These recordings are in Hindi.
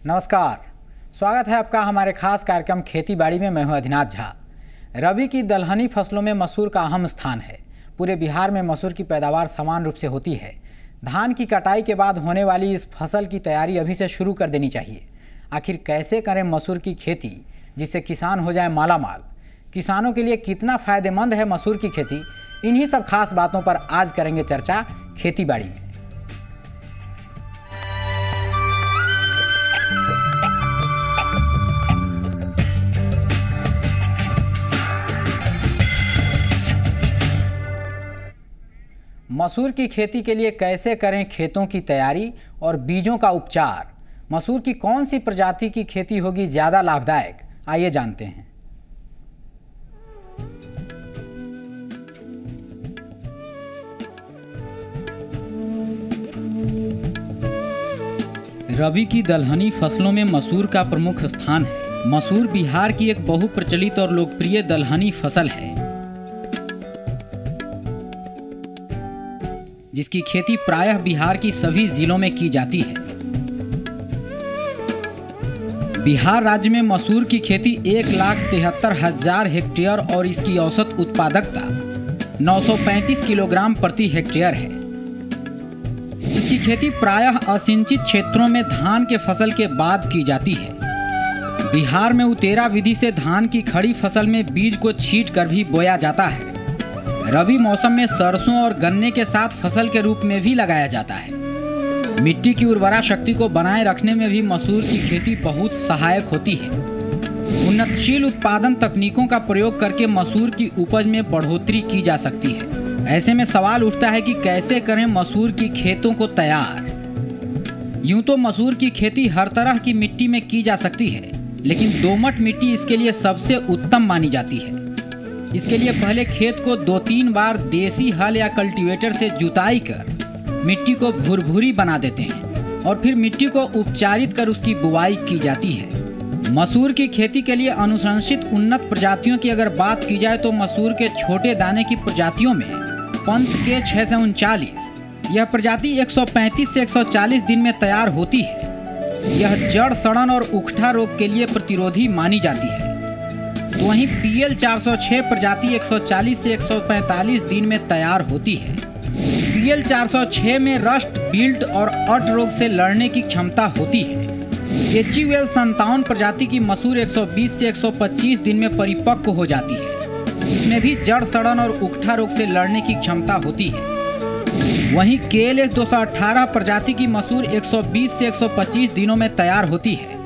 नमस्कार, स्वागत है आपका हमारे खास कार्यक्रम खेती बाड़ी में। मैं हूं अधिनाथ झा। रबी की दलहनी फसलों में मसूर का अहम स्थान है। पूरे बिहार में मसूर की पैदावार समान रूप से होती है। धान की कटाई के बाद होने वाली इस फसल की तैयारी अभी से शुरू कर देनी चाहिए। आखिर कैसे करें मसूर की खेती जिससे किसान हो जाए मालामाल? किसानों के लिए कितना फायदेमंद है मसूर की खेती? इन्हीं सब खास बातों पर आज करेंगे चर्चा खेती बाड़ी में। मसूर की खेती के लिए कैसे करें खेतों की तैयारी और बीजों का उपचार? मसूर की कौन सी प्रजाति की खेती होगी ज़्यादा लाभदायक? आइए जानते हैं। रबी की दलहनी फसलों में मसूर का प्रमुख स्थान है। मसूर बिहार की एक बहुप्रचलित और लोकप्रिय दलहनी फसल है जिसकी खेती प्रायः बिहार की सभी जिलों में की जाती है। बिहार राज्य में मसूर की खेती 1,73,000 हेक्टेयर और इसकी औसत उत्पादकता 935 किलोग्राम प्रति हेक्टेयर है। इसकी खेती प्रायः असिंचित क्षेत्रों में धान के फसल के बाद की जाती है। बिहार में उतेरा विधि से धान की खड़ी फसल में बीज को छींट कर भी बोया जाता है। रबी मौसम में सरसों और गन्ने के साथ फसल के रूप में भी लगाया जाता है। मिट्टी की उर्वरा शक्ति को बनाए रखने में भी मसूर की खेती बहुत सहायक होती है। उन्नतशील उत्पादन तकनीकों का प्रयोग करके मसूर की उपज में बढ़ोतरी की जा सकती है। ऐसे में सवाल उठता है कि कैसे करें मसूर की खेतों को तैयार। यूं तो मसूर की खेती हर तरह की मिट्टी में की जा सकती है, लेकिन दोमट मिट्टी इसके लिए सबसे उत्तम मानी जाती है। इसके लिए पहले खेत को 2-3 बार देसी हल या कल्टीवेटर से जुताई कर मिट्टी को भुरभुरी बना देते हैं और फिर मिट्टी को उपचारित कर उसकी बुआई की जाती है। मसूर की खेती के लिए अनुशंसित उन्नत प्रजातियों की अगर बात की जाए तो मसूर के छोटे दाने की प्रजातियों में पंत के 639, यह प्रजाति 135 से 140 दिन में तैयार होती है। यह जड़ सड़न और उकठा रोग के लिए प्रतिरोधी मानी जाती है। तो वहीं PL 406 प्रजाति 140 से 145 दिन में तैयार होती है। PL 406 में रस्ट, बिल्ट और अट रोग से लड़ने की क्षमता होती है। HUL 57 प्रजाति की मसूर 120 से 125 दिन में परिपक्व हो जाती है। इसमें भी जड़ सड़न और उकठा रोग से लड़ने की क्षमता होती है। वहीं KLS 218 प्रजाति की मसूर 120 से 125 दिनों में तैयार होती है।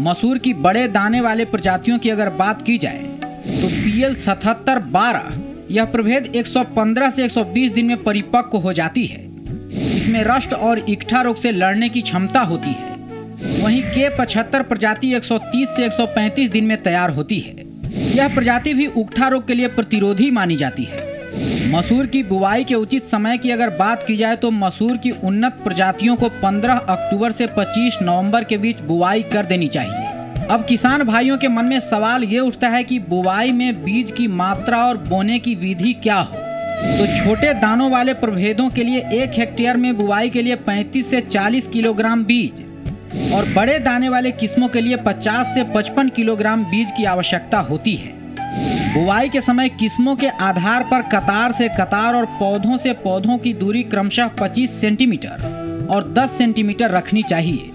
मसूर की बड़े दाने वाले प्रजातियों की अगर बात की जाए तो PL 7712, यह प्रभेद 115 से 120 दिन में परिपक्व हो जाती है। इसमें रस्ट और इकठा रोग से लड़ने की क्षमता होती है। वहीं K75 प्रजाति 130 से 135 दिन में तैयार होती है। यह प्रजाति भी उकठा रोग के लिए प्रतिरोधी मानी जाती है। मसूर की बुवाई के उचित समय की अगर बात की जाए तो मसूर की उन्नत प्रजातियों को 15 अक्टूबर से 25 नवंबर के बीच बुवाई कर देनी चाहिए। अब किसान भाइयों के मन में सवाल ये उठता है कि बुवाई में बीज की मात्रा और बोने की विधि क्या हो। तो छोटे दानों वाले प्रभेदों के लिए 1 हेक्टेयर में बुवाई के लिए 35 से 40 किलोग्राम बीज और बड़े दाने वाले किस्मों के लिए 50 से 55 किलोग्राम बीज की आवश्यकता होती है। बुवाई के समय किस्मों के आधार पर कतार से कतार और पौधों से पौधों की दूरी क्रमशः 25 सेंटीमीटर और 10 सेंटीमीटर रखनी चाहिए।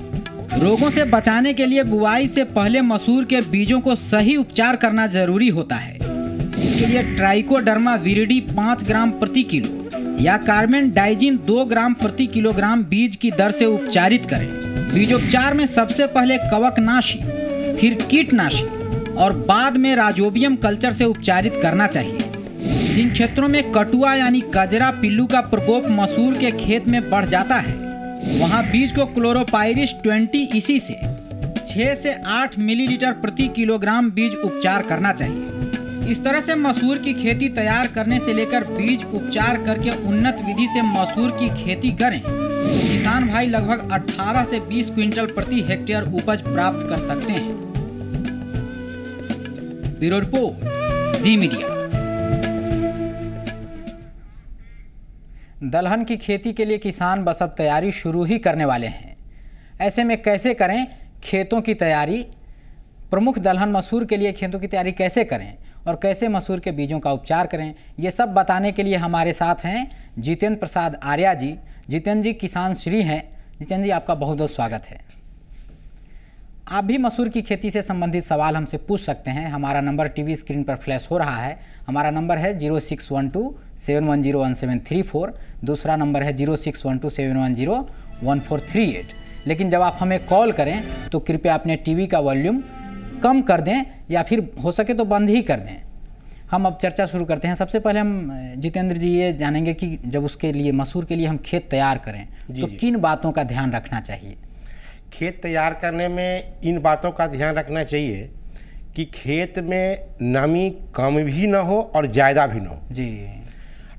रोगों से बचाने के लिए बुवाई से पहले मसूर के बीजों को सही उपचार करना जरूरी होता है। इसके लिए ट्राइकोडर्मा विरिडी 5 ग्राम प्रति किलो या कार्बेंडाइजिन 2 ग्राम प्रति किलोग्राम बीज की दर से उपचारित करें। बीजोपचार में सबसे पहले कवकनाशी, फिर कीटनाशी और बाद में राजोबियम कल्चर से उपचारित करना चाहिए। जिन क्षेत्रों में कटुआ यानी कजरा पिल्लू का प्रकोप मसूर के खेत में बढ़ जाता है वहां बीज को क्लोरोपाइरिस 20 EC से 6 से 8 मिलीलीटर प्रति किलोग्राम बीज उपचार करना चाहिए। इस तरह से मसूर की खेती तैयार करने से लेकर बीज उपचार करके उन्नत विधि से मसूर की खेती करें तो किसान भाई लगभग 18 से 20 क्विंटल प्रति हेक्टेयर उपज प्राप्त कर सकते हैं। ब्यूरो रिपोर्ट, जी मीडिया। दलहन की खेती के लिए किसान बस अब तैयारी शुरू ही करने वाले हैं। ऐसे में कैसे करें खेतों की तैयारी, प्रमुख दलहन मसूर के लिए खेतों की तैयारी कैसे करें और कैसे मसूर के बीजों का उपचार करें, ये सब बताने के लिए हमारे साथ हैं जितेंद्र प्रसाद आर्या जी। जितेंद्र जी किसान श्री हैं। जितेंद्र जी, आपका बहुत बहुत स्वागत है। आप भी मसूर की खेती से संबंधित सवाल हमसे पूछ सकते हैं। हमारा नंबर टीवी स्क्रीन पर फ्लैश हो रहा है। हमारा नंबर है 061271013734। दूसरा नंबर है 0612710138। लेकिन जब आप हमें कॉल करें तो कृपया अपने टीवी का वॉल्यूम कम कर दें या फिर हो सके तो बंद ही कर दें। हम अब चर्चा शुरू करते हैं। सबसे पहले हम जितेंद्र जी ये जानेंगे कि जब उसके लिए मसूर के लिए हम खेत तैयार करें तो किन बातों का ध्यान रखना चाहिए? खेत तैयार करने में इन बातों का ध्यान रखना चाहिए कि खेत में नमी कम भी ना हो और ज़्यादा भी ना हो जी।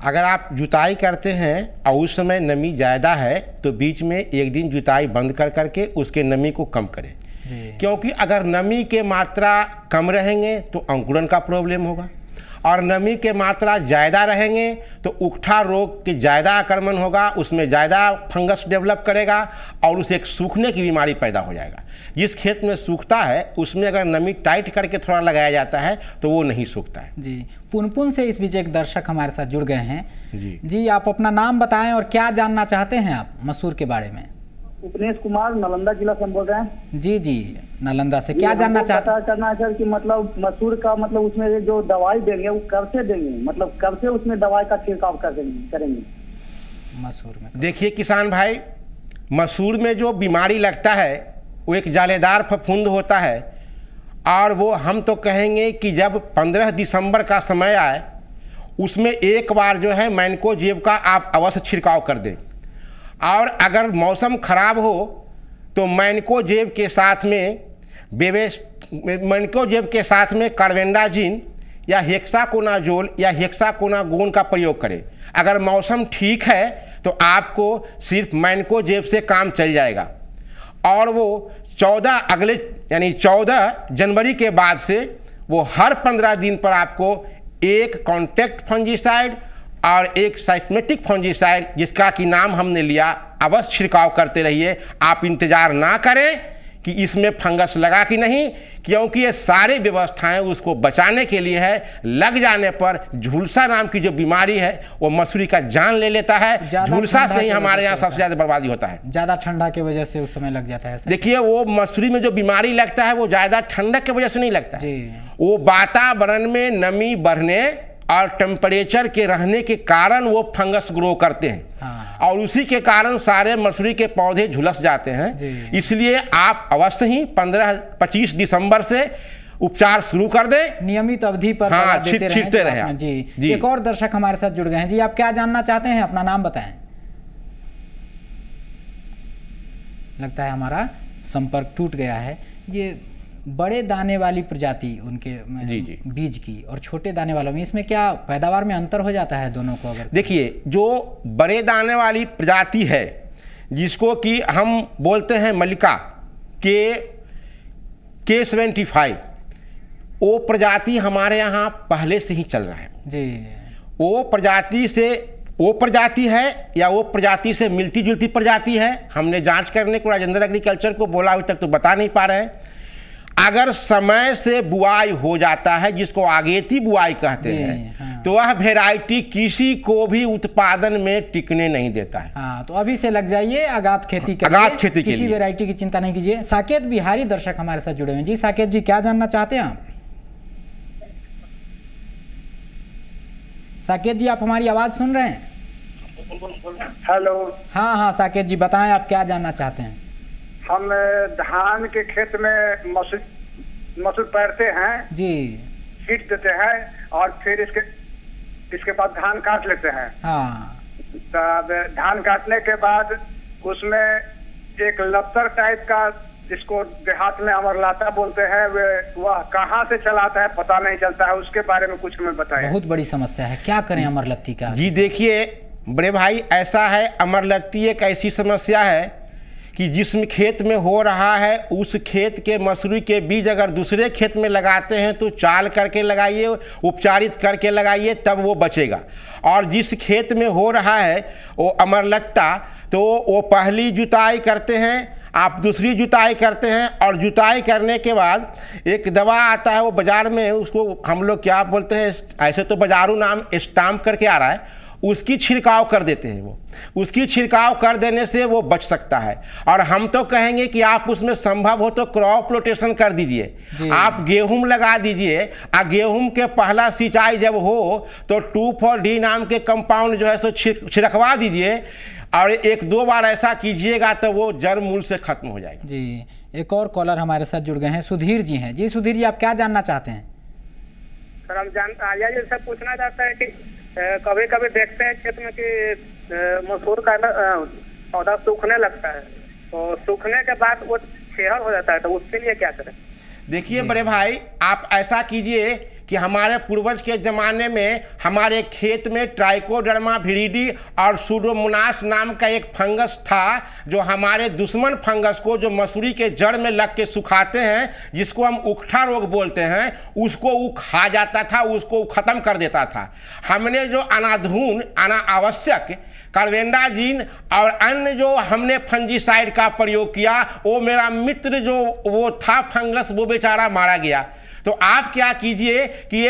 अगर आप जुताई करते हैं और उस समय नमी ज़्यादा है तो बीच में एक दिन जुताई बंद कर करके उसके नमी को कम करें जी। क्योंकि अगर नमी के मात्रा कम रहेंगे तो अंकुरन का प्रॉब्लम होगा और नमी के मात्रा ज़्यादा रहेंगे तो उकठा रोग के ज़्यादा आक्रमण होगा, उसमें ज़्यादा फंगस डेवलप करेगा और उसे एक सूखने की बीमारी पैदा हो जाएगा। जिस खेत में सूखता है उसमें अगर नमी टाइट करके थोड़ा लगाया जाता है तो वो नहीं सूखता है जी। पुनपुन से इस बीच एक दर्शक हमारे साथ जुड़ गए हैं जी। आप अपना नाम बताएं और क्या जानना चाहते हैं आप मसूर के बारे में? उपनेश कुमार, नालंदा जिला से हम बोल रहे हैं। जी जी, नालंदा से क्या जानना चाहते हैं? करना है सर कि मतलब मसूर का मतलब उसमें जो दवाई देंगे वो कब से देंगे, मतलब कब से उसमें दवाई का छिड़काव करेंगे मसूर में? देखिए किसान भाई, मसूर में जो बीमारी लगता है वो एक जालेदार फफूंद होता है और वो हम तो कहेंगे कि जब 15 दिसंबर का समय आए उसमें एक बार जो है मैनकोजेब का आप अवश्य छिड़काव कर दें। और अगर मौसम खराब हो तो मैनकोजेब के साथ में कार्बेंडाजिम या हेक्साकोनाजोल या हेक्साकोनागोन का प्रयोग करें। अगर मौसम ठीक है तो आपको सिर्फ मैनकोजेब से काम चल जाएगा और वो 14 जनवरी के बाद से वो हर 15 दिन पर आपको एक कॉन्टैक्ट फंजीसाइड और एक साइस्मेटिक फंजीसाइड जिसका कि नाम हमने लिया अवश्य छिड़काव करते रहिए। आप इंतज़ार ना करें कि इसमें फंगस लगा कि नहीं, क्योंकि ये सारी व्यवस्थाएं उसको बचाने के लिए है। लग जाने पर झुलसा नाम की जो बीमारी है वो मसूरी का जान ले लेता है। झुलसा से ही हमारे यहाँ सबसे ज़्यादा बर्बादी होता है। ज़्यादा ठंडा की वजह से उस समय लग जाता है। देखिए वो मसूरी में जो बीमारी लगता है वो ज़्यादा ठंडक की वजह से नहीं लगता है, वो वातावरण में नमी बढ़ने और टेम्परेचर के रहने के कारण वो फंगस ग्रो करते हैं। और उसी के कारण सारे मसूरी के पौधे झुलस जाते हैं। इसलिए आप अवश्य ही 15-25 दिसंबर से उपचार शुरू कर दें, नियमित अवधि पर छिड़कते रहें जी। एक और दर्शक हमारे साथ जुड़ गए हैं जी। आप क्या जानना चाहते हैं? अपना नाम बताएं। लगता है हमारा संपर्क टूट गया है। ये बड़े दाने वाली प्रजाति उनके बीज की और छोटे दाने वालों में, इसमें क्या पैदावार में अंतर हो जाता है दोनों को? अगर देखिए जो बड़े दाने वाली प्रजाति है जिसको कि हम बोलते हैं मल्लिका K75, वो प्रजाति हमारे यहाँ पहले से ही चल रहा है जी। वो प्रजाति है या वो प्रजाति से मिलती जुलती प्रजाति है, हमने जांच करने को राजेंद्र एग्रीकल्चर को बोला, अभी तक तो बता नहीं पा रहे हैं। अगर समय से बुआई हो जाता है जिसको आगेती बुआई कहते हैं तो वह वैरायटी किसी को भी उत्पादन में टिकने नहीं देता है। तो अभी से लग जाइए आगात खेती के किसी वैरायटी की चिंता नहीं कीजिए। साकेत बिहारी दर्शक हमारे साथ जुड़े हुए हैं जी। साकेत जी क्या जानना चाहते हैं आप? साकेत जी आप हमारी आवाज सुन रहे हैं? हेलो। हाँ साकेत जी बताएं आप क्या जानना चाहते हैं? हम धान के खेत में मसूर पैरते हैं जी, सीट देते हैं और फिर इसके बाद धान काट लेते हैं। तब धान काटने के बाद उसमें एक लफ्तर टाइप का, जिसको देहात में अमरलाता बोलते हैं, वह कहाँ से चलाता है पता नहीं चलता है। उसके बारे में कुछ हमें बताएं। बहुत बड़ी समस्या है, क्या करें अमरलत्ती का? जी देखिए बड़े भाई, ऐसा है, अमरलत्ती एक ऐसी समस्या है कि जिस खेत में हो रहा है उस खेत के मसूरी के बीज अगर दूसरे खेत में लगाते हैं तो चाल करके लगाइए, उपचारित करके लगाइए, तब वो बचेगा। और जिस खेत में हो रहा है वो अमरलत्ता, तो वो पहली जुताई करते हैं आप दूसरी जुताई करते हैं और जुताई करने के बाद एक दवा आता है वो बाज़ार में, उसको हम लोग क्या बोलते हैं, ऐसे तो बाज़ारू नाम स्टाम्प करके आ रहा है, उसकी छिड़काव कर देते हैं। वो उसकी छिड़काव कर देने से वो बच सकता है। और हम तो कहेंगे कि आप उसमें संभव हो तो क्रॉप रोटेशन कर दीजिए, आप गेहूं लगा दीजिए। गेहूं के पहला सिंचाई जब हो तो 2,4-D नाम के कंपाउंड जो है सो छिड़कवा दीजिए और 1-2 बार ऐसा कीजिएगा तो वो जड़ मूल से खत्म हो जाएगा। जी, एक और कॉलर हमारे साथ जुड़ गए हैं, सुधीर जी हैं। जी सुधीर जी, आप क्या जानना चाहते हैं? सर हम ये सब पूछना चाहते हैं कि कभी कभी देखते हैं खेत में कि मसूर का पौधा सूखने लगता है, तो सूखने के बाद वो छेहर हो जाता है, तो उसके लिए क्या करें? देखिए बड़े भाई, आप ऐसा कीजिए कि हमारे पूर्वज के ज़माने में हमारे खेत में ट्राइकोडर्मा विरिडी और सूडोमोनास नाम का एक फंगस था, जो हमारे दुश्मन फंगस को, जो मसूरी के जड़ में लग के सुखाते हैं, जिसको हम उकठा रोग बोलते हैं, उसको वो खा जाता था, उसको ख़त्म कर देता था। हमने जो अनावश्यक कार्बेंडाजिम और अन्य जो हमने फंजीसाइड का प्रयोग किया, वो मेरा मित्र जो वो था फंगस, वो बेचारा मारा गया। तो आप क्या कीजिए कि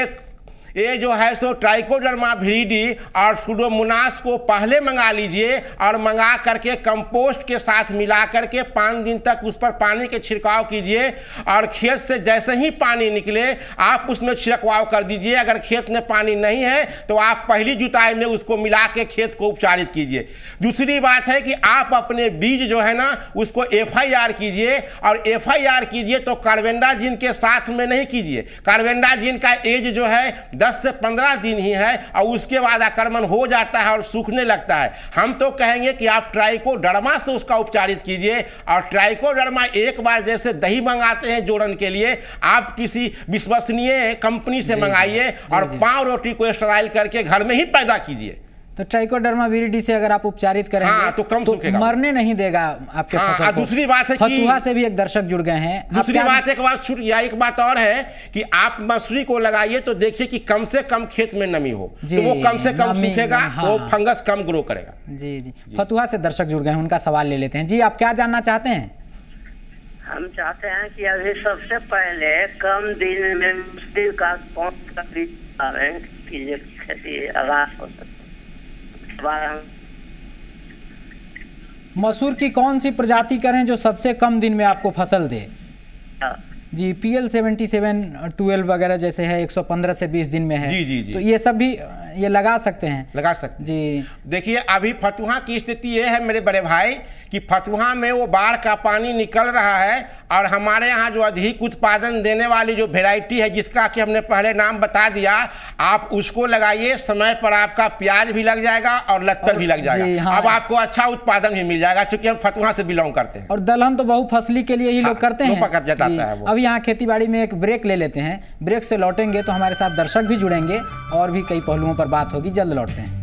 ये जो है सो ट्राइकोडर्मा विरिडी और सूडोमोनास को पहले मंगा लीजिए और मंगा करके कंपोस्ट के साथ मिला करके 5 दिन तक उस पर पानी के छिड़काव कीजिए और खेत से जैसे ही पानी निकले आप उसमें छिड़काव कर दीजिए। अगर खेत में पानी नहीं है तो आप पहली जुताई में उसको मिला के खेत को उपचारित कीजिए। दूसरी बात है कि आप अपने बीज जो है ना उसको FIR कीजिए, और FIR कीजिए तो कार्बेंडाजिम के साथ में नहीं कीजिए। कार्बेंडाजिम का एज जो है 10 से 15 दिन ही है और उसके बाद आक्रमण हो जाता है और सूखने लगता है। हम तो कहेंगे कि आप ट्राइकोडर्मा से उसका उपचारित कीजिए। और ट्राइकोडर्मा एक बार जैसे दही मंगाते हैं जोड़न के लिए, आप किसी विश्वसनीय कंपनी से मंगाइए और 5 रोटी को स्टराइल करके घर में ही पैदा कीजिए। तो ट्राइकोडर्मा विरिडी से अगर आप उपचारित करेंगे तो कम सूखेगा, मरने नहीं देगा आपके फसल को। दूसरी बात है कि फतुहा से भी एक दर्शक जुड़ गए हैं। दूसरी बात एक बात और है कि आप मसूरी को लगाइए तो देखिए कि कम से कम खेत में नमी हो, तो वो कम से कम सूखेगा, वो फंगस कम ग्रो करेगा। जी, फतुहा से दर्शक जुड़ गए हैं, उनका सवाल ले लेते हैं। जी, आप क्या जानना चाहते हैं? हम चाहते हैं कि अभी सबसे पहले कम दिन में मसूर का कौन सा बीज की खेती आगाज हो सकती है? मसूर की कौन सी प्रजाति करें जो सबसे कम दिन में आपको फसल दे? जी, PL 7712 वगैरह जैसे है 115 से 20 दिन में है। जी। तो ये सब भी ये लगा सकते हैं? लगा सकते हैं। जी, देखिए अभी फतुहा की स्थिति ये है मेरे बड़े भाई कि फतुहा में वो बाढ़ का पानी निकल रहा है और हमारे यहाँ जो अधिक उत्पादन देने वाली जो वेराइटी है, जिसका कि हमने पहले नाम बता दिया, आप उसको लगाइए। समय पर आपका प्याज भी लग जाएगा और लत्तर भी लग जाएगा। हाँ। अब आपको अच्छा उत्पादन भी मिल जाएगा, क्योंकि हम फतुहा से बिलोंग करते हैं। और दलहन तो बहुफसली के लिए ही लोग करते हैं। पकड़ जाता है वो। अब यहाँ खेती बाड़ी में एक ब्रेक ले लेते हैं, ब्रेक से लौटेंगे तो हमारे साथ दर्शक भी जुड़ेंगे और भी कई पहलुओं पर बात होगी। जल्द लौटते हैं।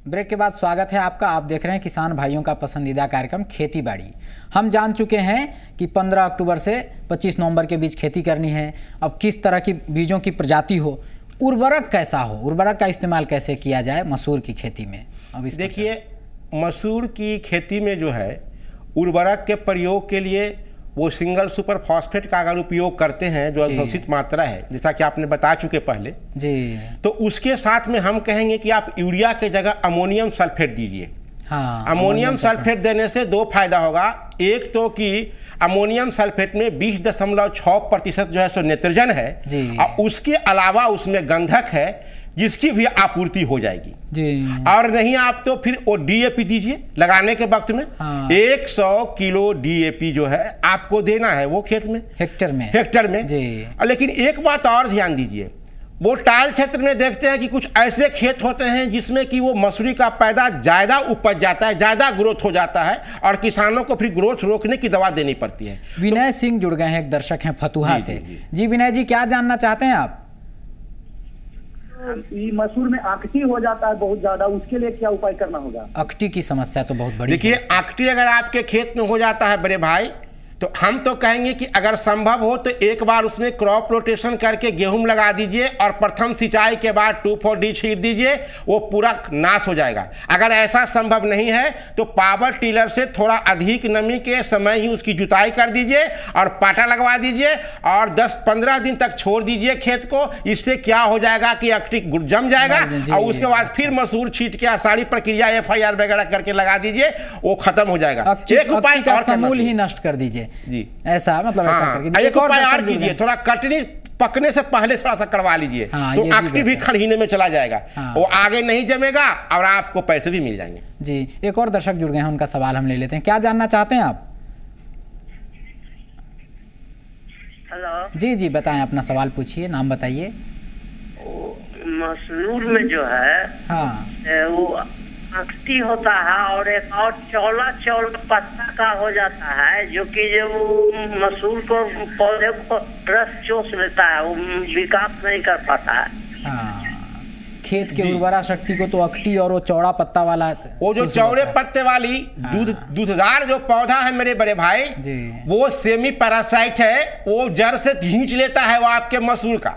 ब्रेक के बाद स्वागत है आपका। आप देख रहे हैं किसान भाइयों का पसंदीदा कार्यक्रम खेती बाड़ी। हम जान चुके हैं कि 15 अक्टूबर से 25 नवंबर के बीच खेती करनी है। अब किस तरह की बीजों की प्रजाति हो, उर्वरक कैसा हो, उर्वरक का इस्तेमाल कैसे किया जाए मसूर की खेती में। अब इस देखिए, मसूर की खेती में जो है उर्वरक के प्रयोग के लिए वो सिंगल सुपर फॉस्फेट का अगर उपयोग करते हैं जो अवशोषित मात्रा है, जैसा कि आपने बता चुके पहले जी, तो उसके साथ में हम कहेंगे कि आप यूरिया के जगह अमोनियम सल्फेट दीजिए। हाँ, अमोनियम सल्फेट देने से 2 फायदा होगा। एक तो कि अमोनियम सल्फेट में 20.6% जो है सो नाइट्रोजन है और उसके अलावा उसमें गंधक है, जिसकी भी आपूर्ति हो जाएगी जी। और नहीं आप तो फिर वो DAP दीजिए लगाने के वक्त में। हाँ। 100 किलो DAP जो है आपको देना है वो खेत में, हेक्टर में जी। लेकिन एक बात और ध्यान दीजिए, वो टाइल क्षेत्र में देखते हैं कि कुछ ऐसे खेत होते हैं जिसमें कि वो मसूरी का पैदा ज़्यादा उपज जाता है, ज़्यादा ग्रोथ हो जाता है और किसानों को फिर ग्रोथ रोकने की दवा देनी पड़ती है। विनय सिंह जुड़ गए हैं, एक दर्शक हैं फतुहा से। जी विनय जी, क्या जानना चाहते हैं आप? मसूर में आकटी हो जाता है बहुत ज्यादा, उसके लिए क्या उपाय करना होगा? आकटी की समस्या तो बहुत बड़ी है। देखिए, आकटी अगर आपके खेत में हो जाता है बड़े भाई, तो हम तो कहेंगे कि अगर संभव हो तो एक बार उसमें क्रॉप रोटेशन करके गेहूं लगा दीजिए और प्रथम सिंचाई के बाद 2,4-D छीट दीजिए, वो पूरा नाश हो जाएगा। अगर ऐसा संभव नहीं है तो पावर टिलर से थोड़ा अधिक नमी के समय ही उसकी जुताई कर दीजिए और पाटा लगवा दीजिए और 10-15 दिन तक छोड़ दीजिए खेत को। इससे क्या हो जाएगा कि आकटी जम जाएगा और उसके बाद फिर मसूर छीट के सारी प्रक्रिया FIR वगैरह करके लगा दीजिए, वो खत्म हो जाएगा। एक उपाय और समूल ही नष्ट कर दीजिए जी, ऐसा मतलब ऐसा करके एक उपाय और कीजिए, थोड़ा कटनी पकने से पहले थोड़ा सा करवा लीजिए, तो आकटी भी खड़ीने में चला जाएगा, वो आगे नहीं जमेगा और आपको पैसे भी मिल जाएंगे। जी, एक और दर्शक जुड़ गए हैं, उनका सवाल हम ले लेते हैं। क्या जानना चाहते हैं आप? हेलो जी जी, बताएं, अपना सवाल पूछिए, नाम बताइए। मसूर में जो है वो आकटी होता है और एक और चौला पत्ता का हो जाता है, जो कि जब मसूर को पौधे को रस चूस लेता है, वो विकास नहीं कर पाता है। खेत के उर्वरा शक्ति को तो आकटी और वो चौड़ा पत्ता वाला, वो जो चौड़े पत्ते वाली दूधदार जो पौधा है मेरे बड़े भाई, वो सेमी पैरासाइट है, वो जड़ से खींच लेता है वो आपके मसूर का।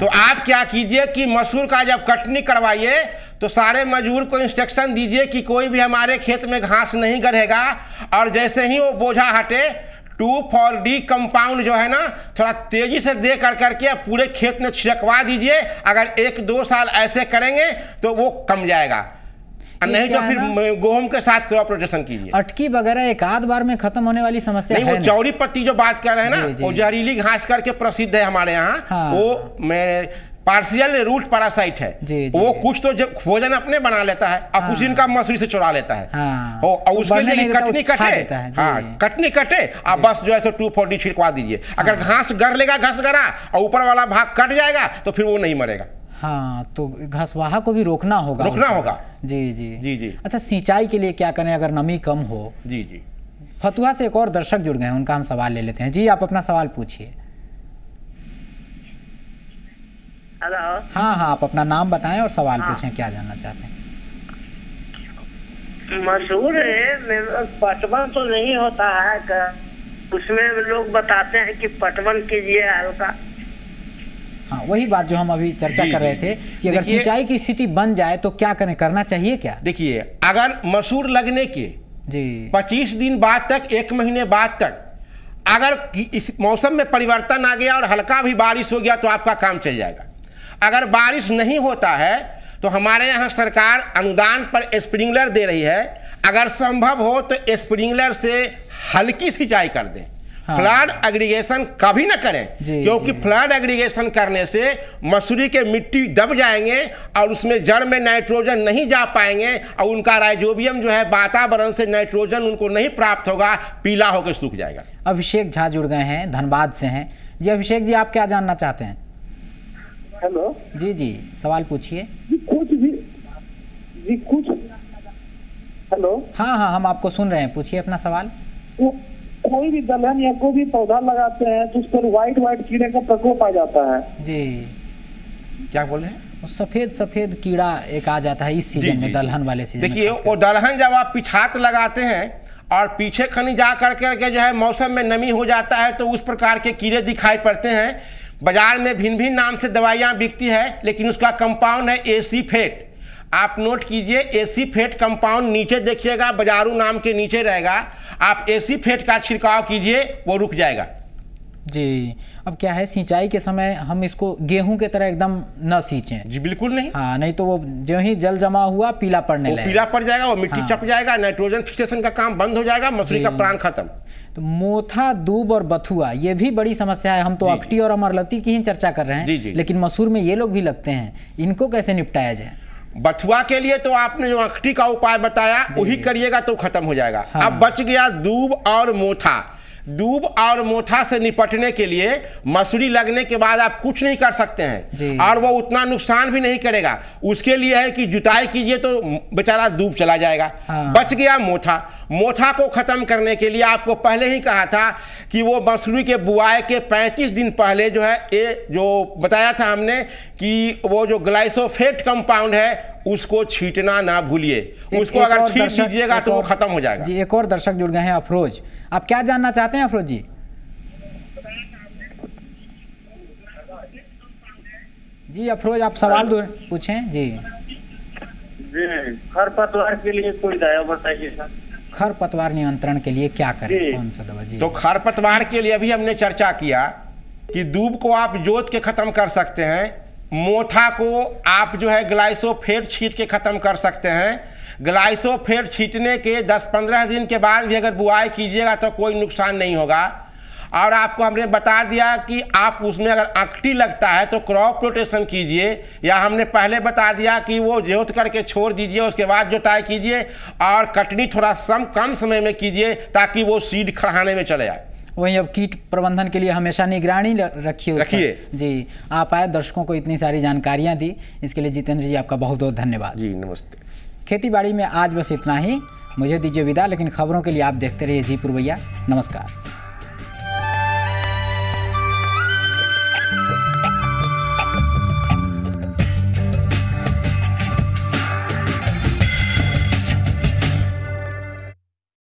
तो आप क्या कीजिए कि मसूर का जब कटनी करवाइए तो सारे मजदूर को इंस्ट्रक्शन दीजिए कि कोई भी हमारे खेत में घास नहीं गढ़ेगा, और जैसे ही वो बोझा हटे 2,4-D कंपाउंड जो है ना, थोड़ा तेजी से दे करके पूरे खेत में छिड़कवा दीजिए। अगर 1-2 साल ऐसे करेंगे तो वो कम जाएगा, नहीं तो फिर गेहूं के साथ क्रॉप रोटेशन कीजिए। अटकी वगैरह एक आध बार में खत्म होने वाली समस्या नहीं, वो चौड़ी पत्ती जो बात कर रहे हैं ना, वो जहरीली घास करके प्रसिद्ध है हमारे यहाँ। वो मेरे पार्शियल रूट पैरासाइट है, वो कुछ तो भोजन अपने बना लेता है और कुछ इनका मसूरी से चुरा लेता है, और उसके लिए कटनी कटे आप बस जो है 2,4-D छिड़कवा दीजिए। अगर घास गढ़ लेगा, घास गड़ा और ऊपर वाला भाग कट जाएगा तो फिर वो नहीं मरेगा। तो घसवाहा को भी रोकना होगा। जी जी जी जी। अच्छा, सिंचाई के लिए क्या करें अगर नमी कम हो? जी जी, फतुहा से एक और दर्शक जुड़ गए हैं, उनका हम सवाल ले लेते हैं। जी, आप अपना सवाल पूछिए। हेलो। हाँ, आप अपना नाम बताएं और सवाल पूछें, क्या जानना चाहते हैं? मसूर में पटवन तो नहीं होता है, उसमें लोग बताते हैं कि पटवन कीजिए हल्का। हाँ, वही बात जो हम अभी चर्चा कर रहे थे कि अगर सिंचाई की स्थिति बन जाए तो क्या करना चाहिए क्या? देखिए, अगर मसूर लगने के 25 दिन बाद तक, 1 महीने बाद तक अगर इस मौसम में परिवर्तन आ गया और हल्का भी बारिश हो गया तो आपका काम चल जाएगा। अगर बारिश नहीं होता है तो हमारे यहाँ सरकार अनुदान पर स्प्रिंकलर दे रही है, अगर संभव हो तो स्प्रिंकलर से हल्की सिंचाई कर दें। फ्लड एग्रीगेशन कभी ना करें, क्योंकि फ्लड एग्रीगेशन करने से मसूरी के मिट्टी दब जाएंगे और उसमें जड़ में नाइट्रोजन नहीं जा पाएंगे और उनका राइजोबियम जो है वातावरण से नाइट्रोजन उनको नहीं प्राप्त होगा, पीला होकर सूख जाएगा। अभिषेक झा जुड़ गए हैं, धनबाद से हैं। जी अभिषेक जी, आप क्या जानना चाहते हैं? हेलो। जी जी, सवाल पूछिए। कुछ हेलो। हाँ, हम आपको सुन रहे हैं, पूछिए अपना सवाल। कोई भी दलहन या कोई भी पौधा लगाते हैं तो उस पर व्हाइट कीड़े का प्रकोप आ जाता है। जी, क्या बोल रहे हैं? सफेद कीड़ा एक आ जाता है इस सीजन में, दलहन वाले सीजन। देखिए, वो दलहन जब आप पिछात लगाते हैं और पीछे खनी जा करके जो है मौसम में नमी हो जाता है तो उस प्रकार के कीड़े दिखाई पड़ते हैं। बाजार में भिन्न नाम से दवाइयाँ बिकती है, लेकिन उसका कंपाउंड है AC फेट। आप नोट कीजिए, AC फेट कंपाउंड नीचे देखिएगा, बाजारू नाम के नीचे रहेगा। आप AC फेट का छिड़काव कीजिए, वो रुक जाएगा। जी, अब क्या है, सिंचाई के समय हम इसको गेहूं के तरह एकदम न सींचें। जी बिल्कुल नहीं। हाँ, नहीं तो वो जो ही जल जमा हुआ पीला पड़ने लगेगा, पीला पड़ जाएगा, वो मिट्टी चप जाएगा, नाइट्रोजन फिक्सेशन का काम बंद हो जाएगा, मसूरी का प्राण खत्म। तो मोथा, दूब और बथुआ ये भी बड़ी समस्या है। हम तो अकटी और अमरलती की ही चर्चा कर रहे हैं, लेकिन मसूर में ये लोग भी लगते हैं, इनको कैसे निपटाया जाए? बथुआ के लिए तो आपने जो अकटी का उपाय बताया वही करिएगा तो खत्म हो जाएगा। अब बच गया दूब और मोथा। दूब और मोथा से निपटने के लिए मसूरी लगने के बाद आप कुछ नहीं कर सकते हैं और वो उतना नुकसान भी नहीं करेगा। उसके लिए है कि जुताई कीजिए तो बेचारा दूब चला जाएगा। बच गया मोथा। मोथा को खत्म करने के लिए आपको पहले ही कहा था कि वो मसूरी के बुआई के 35 दिन पहले जो है ये जो बताया था हमने कि वो जो ग्लाइसोफेट कंपाउंड है उसको छींटना ना भूलिए। उसको अगर छींट दीजिएगा तो वो खत्म हो जाएगा। जी, एक और दर्शक जुड़ गए हैं, अफरोज। आप क्या जानना चाहते हैं अफरोज जी? जी अफरोज, आप सवाल पूछें। जी खरपतवार के लिए कोई दवा बताइए सर। खरपतवार नियंत्रण के लिए क्या करें, कौन सा दवा? जी, तो खरपतवार के लिए अभी हमने चर्चा किया कि दूब को आप जोत के खत्म कर सकते हैं, मोथा को आप जो है ग्लाइसोफेट छींट के खत्म कर सकते हैं। ग्लाइसोफेट छींटने के 10-15 दिन के बाद भी अगर बुआई कीजिएगा तो कोई नुकसान नहीं होगा। और आपको हमने बता दिया कि आप उसमें अगर आंकटी लगता है तो क्रॉप रोटेशन कीजिए, या हमने पहले बता दिया कि वो जोत करके छोड़ दीजिए, उसके बाद जोताई कीजिए और कटनी थोड़ा कम समय में कीजिए ताकि वो सीड खड़ाने में चले जाए। वहीं अब कीट प्रबंधन के लिए हमेशा निगरानी रखिए। जी, आप आए, दर्शकों को इतनी सारी जानकारियां दी, इसके लिए जितेंद्र जी आपका बहुत बहुत धन्यवाद। जी नमस्ते। खेती बाड़ी में आज बस इतना ही, मुझे दीजिए विदा, लेकिन खबरों के लिए आप देखते रहिए जी पूर्वैया। नमस्कार।